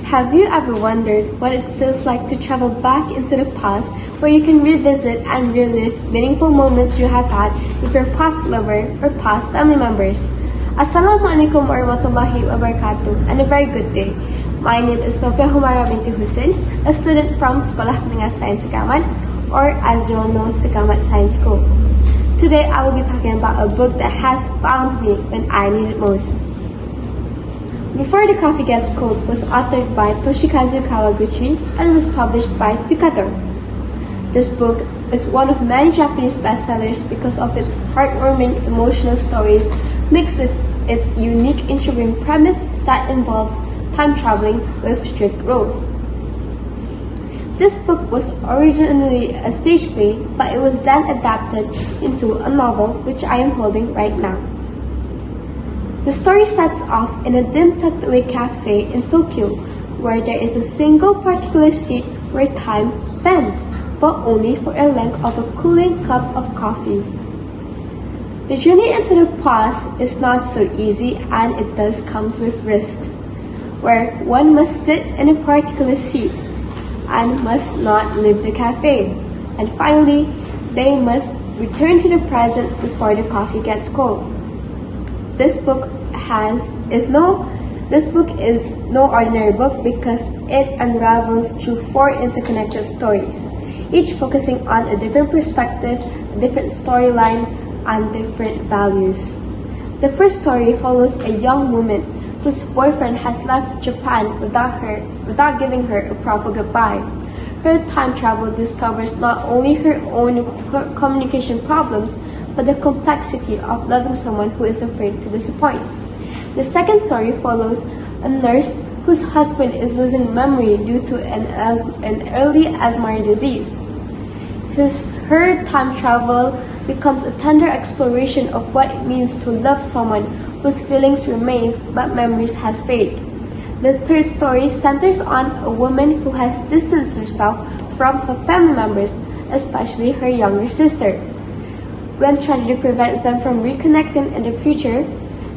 Have you ever wondered what it feels like to travel back into the past where you can revisit and relive meaningful moments you have had with your past lover or past family members? Assalamualaikum warahmatullahi wabarakatuh and a very good day. My name is Sofia Humara binti Hussein, a student from Sekolah Menengah Sains Segamat, or as you all know, Segamat Science School. Today I will be talking about a book that has found me when I need it most. Before the Coffee Gets Cold was authored by Toshikazu Kawaguchi and was published by Bicara. This book is one of many Japanese bestsellers because of its heartwarming emotional stories mixed with its unique intriguing premise that involves time traveling with strict rules. This book was originally a stage play, but it was then adapted into a novel which I am holding right now. The story sets off in a dim tucked-away cafe in Tokyo, where there is a single particular seat where time bends, but only for a length of a cooling cup of coffee. The journey into the past is not so easy, and it does comes with risks, where one must sit in a particular seat and must not leave the cafe. And finally, they must return to the present before the coffee gets cold. This book is no ordinary book because it unravels through 4 interconnected stories, each focusing on a different perspective, a different storyline, and different values. The first story follows a young woman whose boyfriend has left Japan without giving her a proper goodbye. Her time travel discovers not only her own communication problems, but the complexity of loving someone who is afraid to disappoint. The second story follows a nurse whose husband is losing memory due to an early Alzheimer's disease. Her time travel becomes a tender exploration of what it means to love someone whose feelings remains but memories has faded. The third story centers on a woman who has distanced herself from her family members, especially her younger sister. When tragedy prevents them from reconnecting in the future,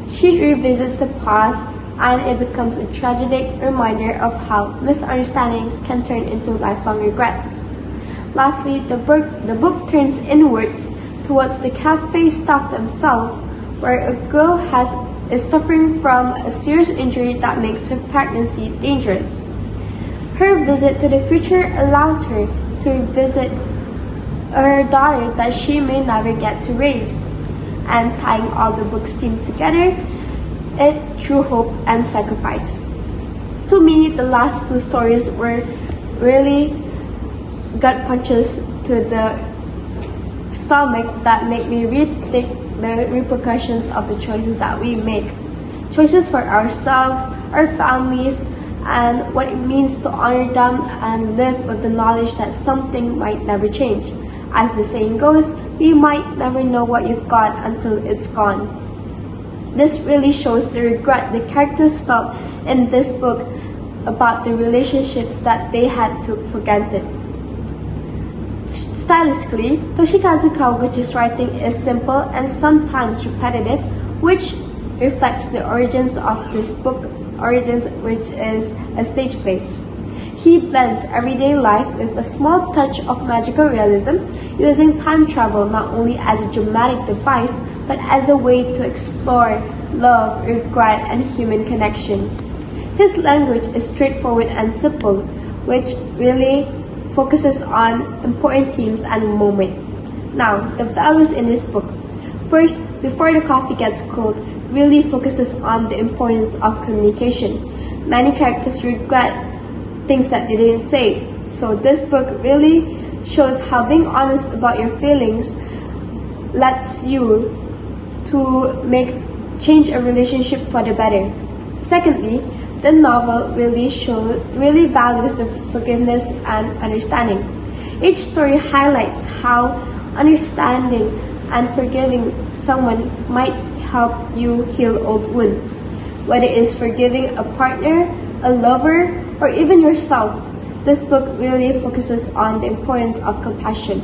she revisits the past, and it becomes a tragic reminder of how misunderstandings can turn into lifelong regrets. Lastly, the book turns inwards towards the cafe staff themselves, where a girl is suffering from a serious injury that makes her pregnancy dangerous. Her visit to the future allows her to revisit her daughter that she may never get to raise, and tying all the book's themes together, it through hope and sacrifice. To me, the last 2 stories were really gut punches to the stomach that make me rethink the repercussions of the choices that we make. Choices for ourselves, our families, and what it means to honor them and live with the knowledge that something might never change. As the saying goes, we might never know what you've got until it's gone. This really shows the regret the characters felt in this book about the relationships that they had took for granted. Stylistically, Toshikazu Kawaguchi's writing is simple and sometimes repetitive, which reflects the origins of this book, which is a stage play. He blends everyday life with a small touch of magical realism, using time travel not only as a dramatic device, but as a way to explore love, regret, and human connection. His language is straightforward and simple, which really focuses on important themes and moments. Now, the values in this book. First, Before the Coffee Gets Cold really focuses on the importance of communication. Many characters regret things that they didn't say. So this book really shows how being honest about your feelings lets you to change a relationship for the better. Secondly, the novel really values the forgiveness and understanding. Each story highlights how understanding and forgiving someone might help you heal old wounds. Whether it is forgiving a partner, a lover, or even yourself, this book really focuses on the importance of compassion.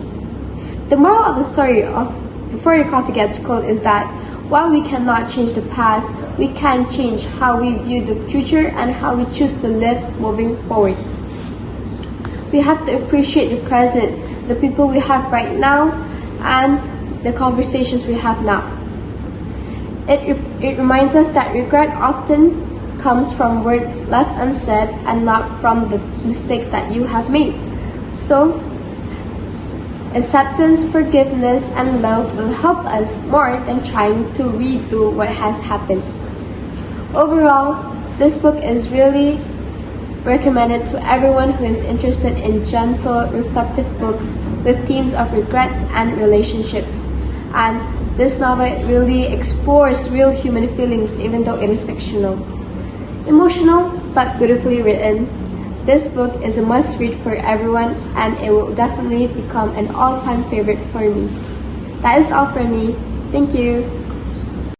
The moral of the story of Before the Coffee Gets Cold is that While we cannot change the past, we can change how we view the future and how we choose to live moving forward. We have to appreciate the present, the people we have right now, and the conversations we have now. It reminds us that regret often comes from words left unsaid and not from the mistakes that you have made. So, acceptance, forgiveness, and love will help us more than trying to redo what has happened. Overall, this book is really recommended to everyone who is interested in gentle, reflective books with themes of regrets and relationships. And this novel really explores real human feelings even though it is fictional. Emotional but beautifully written, this book is a must-read for everyone and it will definitely become an all-time favorite for me. That is all from me. Thank you.